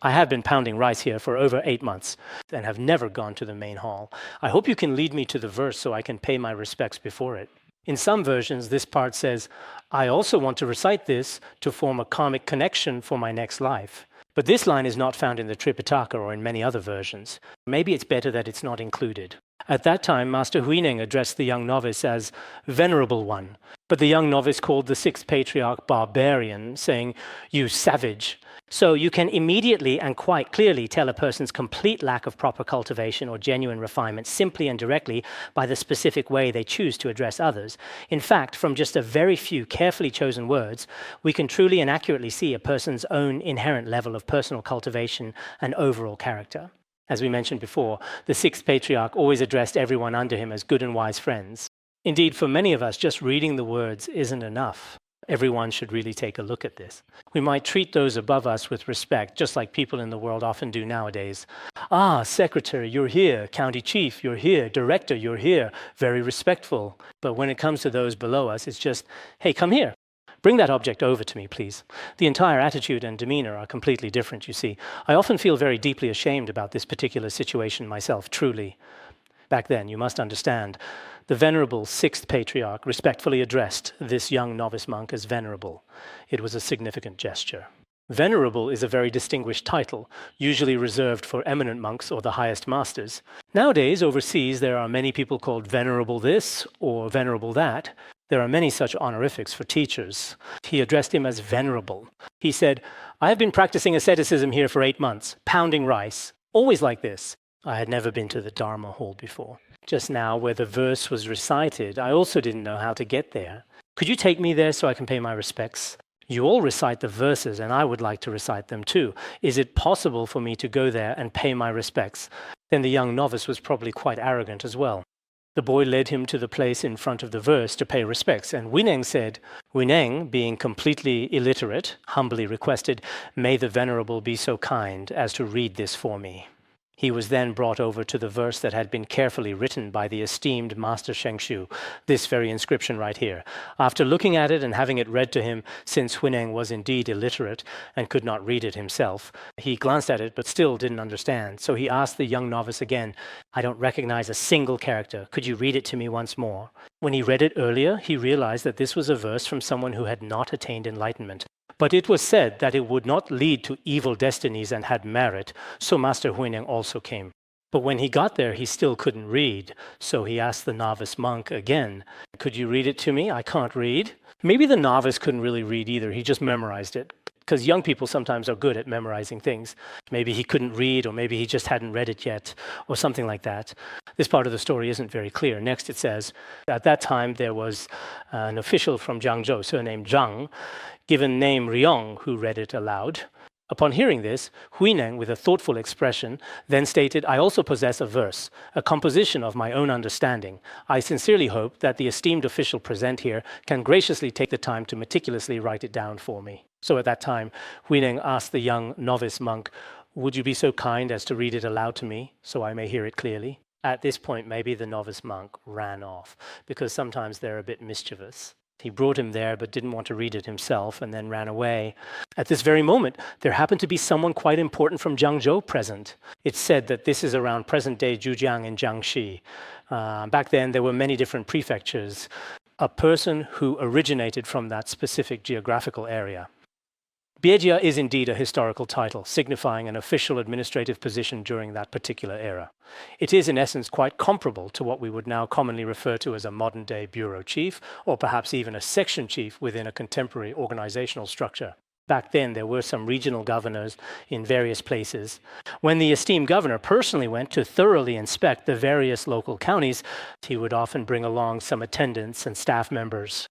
I have been pounding rice here for over 8 months and have never gone to the main hall. I hope you can lead me to the verse so I can pay my respects before it. In some versions, this part says, I also want to recite this to form a karmic connection for my next life. But this line is not found in the Tripitaka or in many other versions. Maybe it's better that it's not included. At that time, Master Huineng addressed the young novice as Venerable One, but the young novice called the sixth patriarch barbarian, saying, You savage. So you can immediately and quite clearly tell a person's complete lack of proper cultivation or genuine refinement simply and directly by the specific way they choose to address others. In fact, from just a very few carefully chosen words, we can truly and accurately see a person's own inherent level of personal cultivation and overall character. As we mentioned before, the sixth patriarch always addressed everyone under him as good and wise friends. Indeed, for many of us, just reading the words isn't enough. Everyone should really take a look at this. We might treat those above us with respect, just like people in the world often do nowadays. Ah, secretary, you're here. County chief, you're here. Director, you're here. Very respectful. But when it comes to those below us, it's just, hey, come here. Bring that object over to me, please. The entire attitude and demeanor are completely different, you see. I often feel very deeply ashamed about this particular situation myself, truly. Back then, you must understand, the venerable sixth patriarch respectfully addressed this young novice monk as venerable. It was a significant gesture. Venerable is a very distinguished title, usually reserved for eminent monks or the highest masters. Nowadays, overseas, there are many people called venerable this or venerable that. There are many such honorifics for teachers. He addressed him as venerable. He said, I have been practicing asceticism here for 8 months, pounding rice, always like this. I had never been to the Dharma hall before. Just now, where the verse was recited, I also didn't know how to get there. Could you take me there so I can pay my respects? You all recite the verses, and I would like to recite them too. Is it possible for me to go there and pay my respects? Then the young novice was probably quite arrogant as well. The boy led him to the place in front of the verse to pay respects, and Huineng said, Huineng, being completely illiterate, humbly requested, May the Venerable be so kind as to read this for me. He was then brought over to the verse that had been carefully written by the esteemed Master Shenxiu, this very inscription right here. After looking at it and having it read to him, since Huineng was indeed illiterate and could not read it himself, he glanced at it but still didn't understand. So he asked the young novice again, I don't recognize a single character. Could you read it to me once more? When he read it earlier, he realized that this was a verse from someone who had not attained enlightenment. But it was said that it would not lead to evil destinies and had merit, so Master Huineng also came. But when he got there, he still couldn't read, so he asked the novice monk again, Could you read it to me? I can't read. Maybe the novice couldn't really read either, he just memorized it. Because young people sometimes are good at memorizing things. Maybe he couldn't read, or maybe he just hadn't read it yet, or something like that. This part of the story isn't very clear. Next it says, at that time there was an official from Jiangzhou, surnamed Zhang, given name Riong, who read it aloud. Upon hearing this, Huineng, with a thoughtful expression, then stated, I also possess a verse, a composition of my own understanding. I sincerely hope that the esteemed official present here can graciously take the time to meticulously write it down for me. So at that time, Huineng asked the young novice monk, Would you be so kind as to read it aloud to me, so I may hear it clearly? At this point, maybe the novice monk ran off, because sometimes they're a bit mischievous. He brought him there but didn't want to read it himself and then ran away. At this very moment, there happened to be someone quite important from Jiangzhou present. It's said that this is around present-day Zhejiang and Jiangxi. Back then, there were many different prefectures. A person who originated from that specific geographical area. Biejia is indeed a historical title, signifying an official administrative position during that particular era. It is in essence quite comparable to what we would now commonly refer to as a modern-day bureau chief, or perhaps even a section chief within a contemporary organizational structure. Back then, there were some regional governors in various places. When the esteemed governor personally went to thoroughly inspect the various local counties, he would often bring along some attendants and staff members.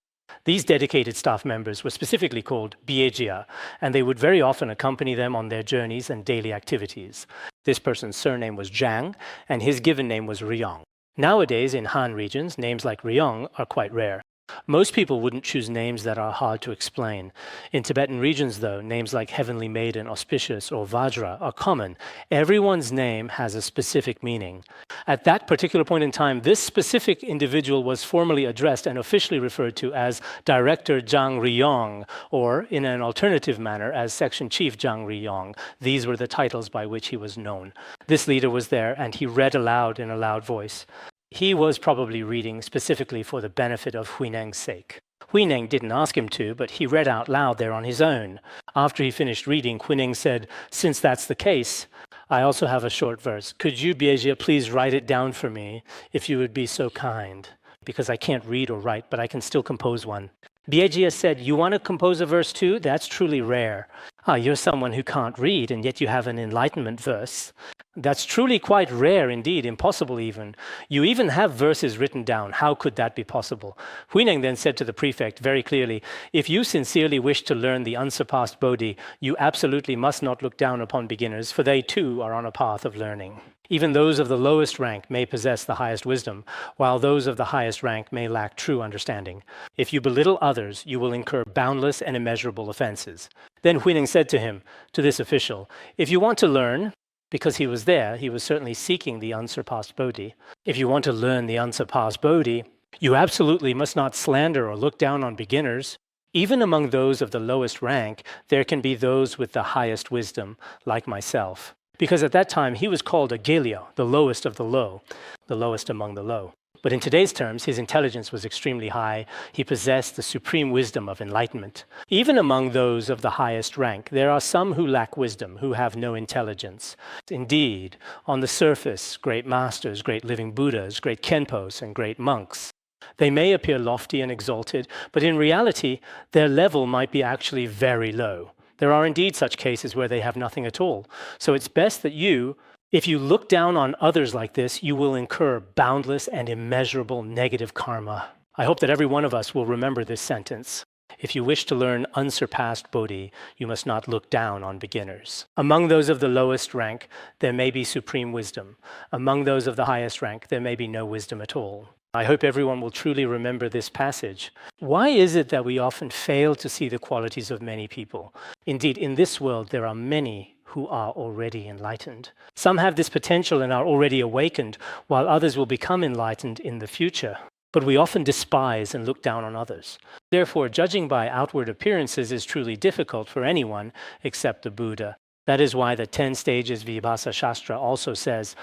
These dedicated staff members were specifically called biejia, and they would very often accompany them on their journeys and daily activities. This person's surname was Zhang, and his given name was Riong. Nowadays, in Han regions, names like Riong are quite rare. Most people wouldn't choose names that are hard to explain. In Tibetan regions, though, names like Heavenly Maiden, Auspicious, or Vajra are common. Everyone's name has a specific meaning. At that particular point in time, this specific individual was formally addressed and officially referred to as Director Zhang Riyong, or in an alternative manner as Section Chief Zhang Riyong. These were the titles by which he was known. This leader was there, and he read aloud in a loud voice. He was probably reading specifically for the benefit of Huineng's sake. Huineng didn't ask him to, but he read out loud there on his own. After he finished reading, Huineng said, "Since that's the case, I also have a short verse. Could you, Biejie, please write it down for me, if you would be so kind? Because I can't read or write, but I can still compose one." Biejie said, "You want to compose a verse too? That's truly rare. You're someone who can't read, and yet you have an enlightenment verse. That's truly quite rare indeed, impossible even. You even have verses written down. How could that be possible?" Huineng then said to the prefect very clearly, "If you sincerely wish to learn the unsurpassed Bodhi, you absolutely must not look down upon beginners, for they too are on a path of learning. Even those of the lowest rank may possess the highest wisdom, while those of the highest rank may lack true understanding. If you belittle others, you will incur boundless and immeasurable offenses." Then Huineng said to him, to this official, "If you want to learn," because he was there, he was certainly seeking the unsurpassed Bodhi. "If you want to learn the unsurpassed Bodhi, you absolutely must not slander or look down on beginners. Even among those of the lowest rank, there can be those with the highest wisdom, like myself." Because at that time, he was called a Gelyo, the lowest of the low, the lowest among the low. But in today's terms, his intelligence was extremely high. He possessed the supreme wisdom of enlightenment. Even among those of the highest rank, there are some who lack wisdom, who have no intelligence. Indeed, on the surface, great masters, great living Buddhas, great Khenpos, and great monks, they may appear lofty and exalted, but in reality, their level might be actually very low. There are indeed such cases where they have nothing at all. So it's best that you, if you look down on others like this, you will incur boundless and immeasurable negative karma. I hope that every one of us will remember this sentence. If you wish to learn unsurpassed Bodhi, you must not look down on beginners. Among those of the lowest rank, there may be supreme wisdom. Among those of the highest rank, there may be no wisdom at all. I hope everyone will truly remember this passage. Why is it that we often fail to see the qualities of many people? Indeed, in this world, there are many who are already enlightened. Some have this potential and are already awakened, while others will become enlightened in the future. But we often despise and look down on others. Therefore, judging by outward appearances is truly difficult for anyone except the Buddha. That is why the 10 stages Vibhasa Shastra also says,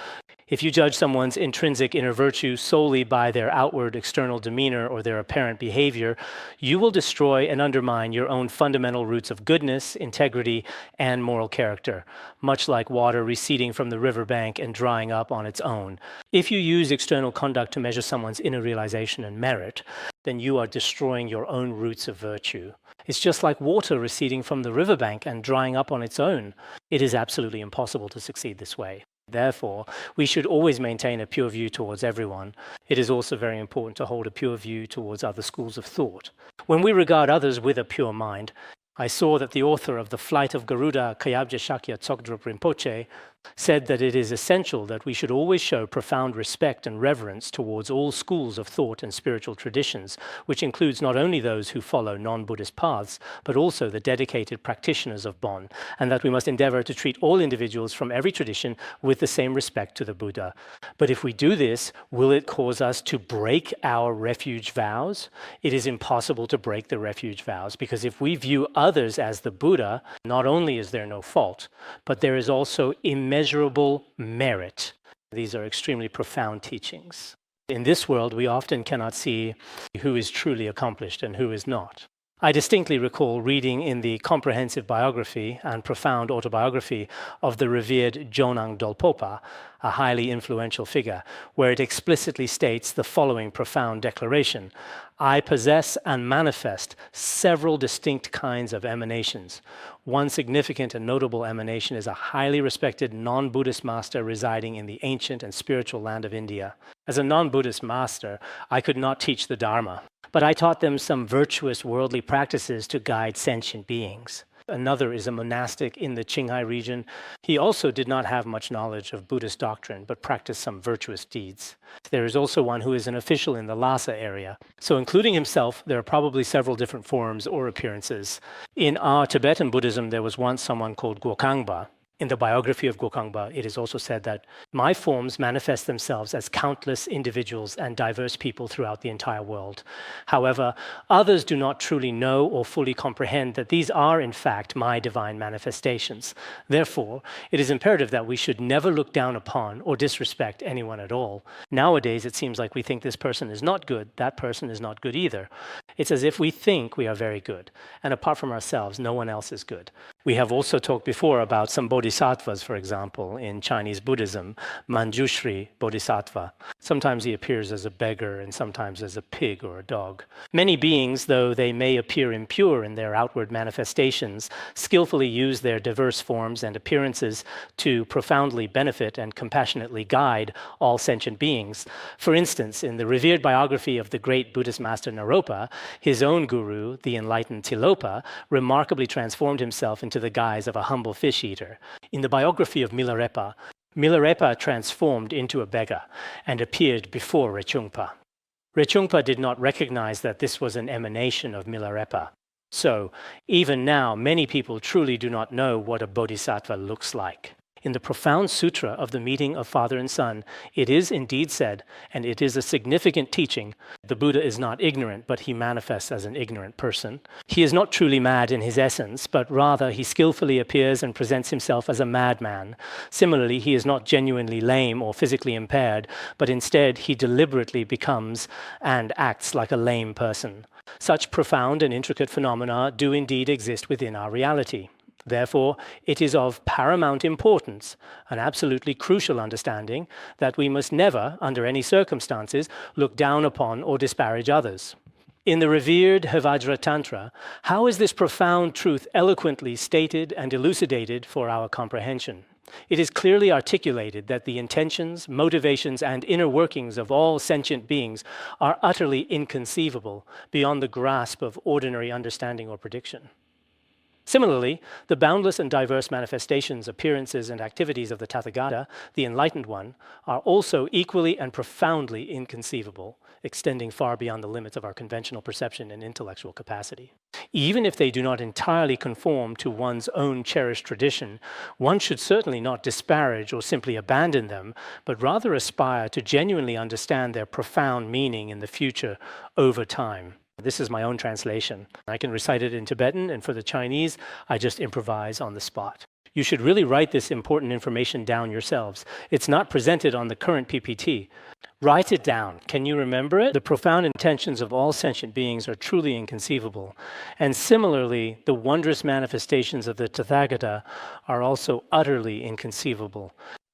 if you judge someone's intrinsic inner virtue solely by their outward external demeanor or their apparent behavior, you will destroy and undermine your own fundamental roots of goodness, integrity, and moral character, much like water receding from the riverbank and drying up on its own. If you use external conduct to measure someone's inner realization and merit, then you are destroying your own roots of virtue. It's just like water receding from the riverbank and drying up on its own. It is absolutely impossible to succeed this way. Therefore, we should always maintain a pure view towards everyone. It is also very important to hold a pure view towards other schools of thought. When we regard others with a pure mind, I saw that the author of The Flight of Garuda, Kayabje Shakya Tsokdrup Rinpoche, said that it is essential that we should always show profound respect and reverence towards all schools of thought and spiritual traditions, which includes not only those who follow non-Buddhist paths, but also the dedicated practitioners of Bon, and that we must endeavor to treat all individuals from every tradition with the same respect to the Buddha. But if we do this, will it cause us to break our refuge vows? It is impossible to break the refuge vows, because if we view others as the Buddha, not only is there no fault, but there is also immeasurable merit. These are extremely profound teachings. In this world, we often cannot see who is truly accomplished and who is not. I distinctly recall reading in the comprehensive biography and profound autobiography of the revered Jonang Dolpopa, a highly influential figure, where it explicitly states the following profound declaration: I possess and manifest several distinct kinds of emanations. One significant and notable emanation is a highly respected non-Buddhist master residing in the ancient and spiritual land of India. As a non-Buddhist master, I could not teach the Dharma, but I taught them some virtuous worldly practices to guide sentient beings. Another is a monastic in the Qinghai region. He also did not have much knowledge of Buddhist doctrine, but practiced some virtuous deeds. There is also one who is an official in the Lhasa area. So including himself, there are probably several different forms or appearances. In our Tibetan Buddhism, there was once someone called Gokangba. In the biography of Gokangba, it is also said that my forms manifest themselves as countless individuals and diverse people throughout the entire world. However, others do not truly know or fully comprehend that these are, in fact, my divine manifestations. Therefore, it is imperative that we should never look down upon or disrespect anyone at all. Nowadays, it seems like we think this person is not good, that person is not good either. It's as if we think we are very good, and apart from ourselves, no one else is good. We have also talked before about some bodhisattvas, for example, in Chinese Buddhism, Manjushri Bodhisattva. Sometimes he appears as a beggar and sometimes as a pig or a dog. Many beings, though they may appear impure in their outward manifestations, skillfully use their diverse forms and appearances to profoundly benefit and compassionately guide all sentient beings. For instance, in the revered biography of the great Buddhist master Naropa, his own guru, the enlightened Tilopa, remarkably transformed himself into the guise of a humble fish eater. In the biography of Milarepa, Milarepa transformed into a beggar and appeared before Rechungpa. Rechungpa did not recognize that this was an emanation of Milarepa. So, even now, many people truly do not know what a bodhisattva looks like. In the profound Sutra of the meeting of Father and Son, it is indeed said, and it is a significant teaching, the Buddha is not ignorant, but he manifests as an ignorant person. He is not truly mad in his essence, but rather he skillfully appears and presents himself as a madman. Similarly, he is not genuinely lame or physically impaired, but instead he deliberately becomes and acts like a lame person. Such profound and intricate phenomena do indeed exist within our reality. Therefore, it is of paramount importance, an absolutely crucial understanding, that we must never, under any circumstances, look down upon or disparage others. In the revered Hevajra Tantra, how is this profound truth eloquently stated and elucidated for our comprehension? It is clearly articulated that the intentions, motivations, and inner workings of all sentient beings are utterly inconceivable, beyond the grasp of ordinary understanding or prediction. Similarly, the boundless and diverse manifestations, appearances, and activities of the Tathagata, the Enlightened One, are also equally and profoundly inconceivable, extending far beyond the limits of our conventional perception and intellectual capacity. Even if they do not entirely conform to one's own cherished tradition, one should certainly not disparage or simply abandon them, but rather aspire to genuinely understand their profound meaning in the future over time. This is my own translation. I can recite it in Tibetan, and for the Chinese, I just improvise on the spot. You should really write this important information down yourselves. It's not presented on the current PPT. Write it down. Can you remember it? The profound intentions of all sentient beings are truly inconceivable. And similarly, the wondrous manifestations of the Tathagata are also utterly inconceivable.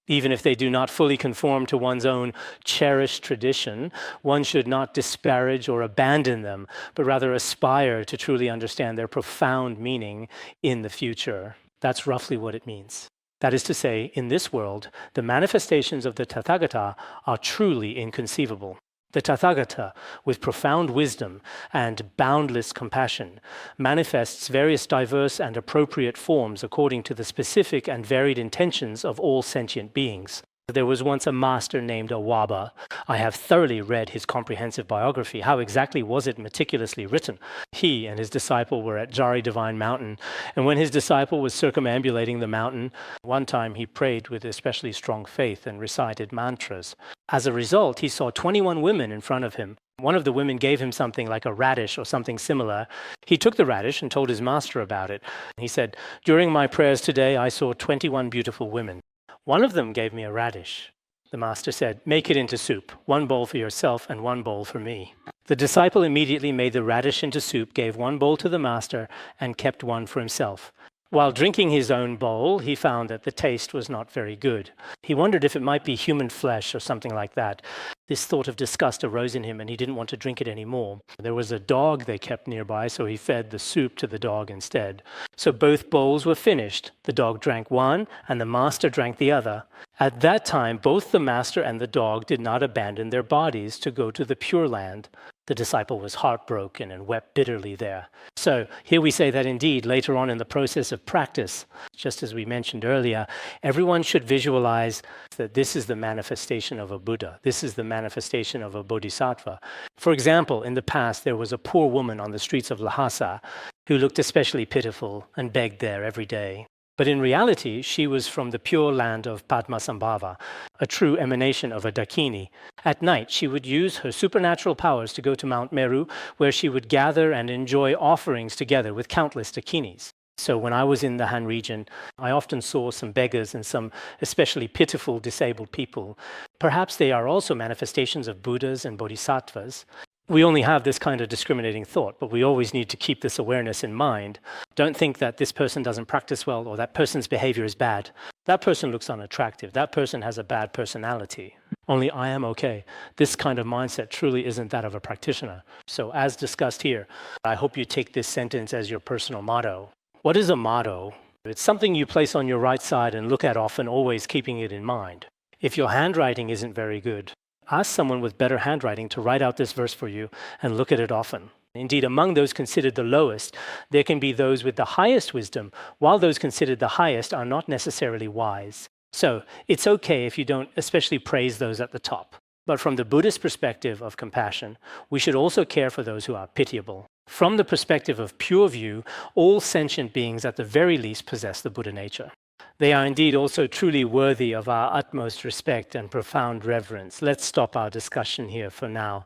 Even if they do not fully conform to one's own cherished tradition, one should not disparage or abandon them, but rather aspire to truly understand their profound meaning in the future. That's roughly what it means. That is to say, in this world, the manifestations of the Tathagata are truly inconceivable. The Tathagata, with profound wisdom and boundless compassion, manifests various diverse and appropriate forms according to the specific and varied intentions of all sentient beings. There was once a master named Awaba. I have thoroughly read his comprehensive biography. How exactly was it meticulously written? He and his disciple were at Jari Divine Mountain, and when his disciple was circumambulating the mountain, one time he prayed with especially strong faith and recited mantras. As a result, he saw 21 women in front of him. One of the women gave him something like a radish or something similar. He took the radish and told his master about it. He said, "During my prayers today, I saw 21 beautiful women. One of them gave me a radish." The master said, "Make it into soup, 1 bowl for yourself and 1 bowl for me." The disciple immediately made the radish into soup, gave 1 bowl to the master, and kept 1 for himself. While drinking his own bowl, he found that the taste was not very good. He wondered if it might be human flesh or something like that. This thought of disgust arose in him, and he didn't want to drink it anymore. There was a dog they kept nearby, so he fed the soup to the dog instead. So both bowls were finished. The dog drank one, and the master drank the other. At that time, both the master and the dog did not abandon their bodies to go to the Pure Land. The disciple was heartbroken and wept bitterly there. So here we say that indeed, later on in the process of practice, just as we mentioned earlier, everyone should visualize that this is the manifestation of a Buddha. This is the manifestation of a Bodhisattva. For example, in the past, there was a poor woman on the streets of Lhasa who looked especially pitiful and begged there every day. But in reality, she was from the pure land of Padmasambhava, a true emanation of a Dakini. At night, she would use her supernatural powers to go to Mount Meru, where she would gather and enjoy offerings together with countless Dakinis. So when I was in the Han region, I often saw some beggars and some especially pitiful disabled people. Perhaps they are also manifestations of Buddhas and Bodhisattvas. We only have this kind of discriminating thought, but we always need to keep this awareness in mind. Don't think that this person doesn't practice well or that person's behavior is bad. That person looks unattractive. That person has a bad personality. Only I am okay. This kind of mindset truly isn't that of a practitioner. So as discussed here, I hope you take this sentence as your personal motto. What is a motto? It's something you place on your right side and look at often, always keeping it in mind. If your handwriting isn't very good, ask someone with better handwriting to write out this verse for you and look at it often. Indeed, among those considered the lowest, there can be those with the highest wisdom, while those considered the highest are not necessarily wise. So it's okay if you don't especially praise those at the top. But from the Buddhist perspective of compassion, we should also care for those who are pitiable. From the perspective of pure view, all sentient beings at the very least possess the Buddha nature. They are indeed also truly worthy of our utmost respect and profound reverence. Let's stop our discussion here for now.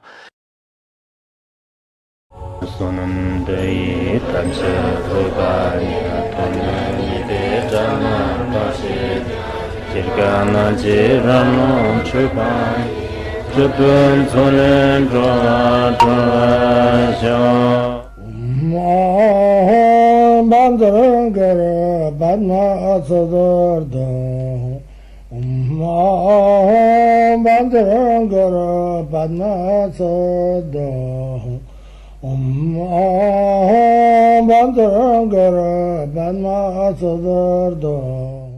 Bandara Badna Sodargye Bandara Badna Sodargye Bandara Badna Sodargye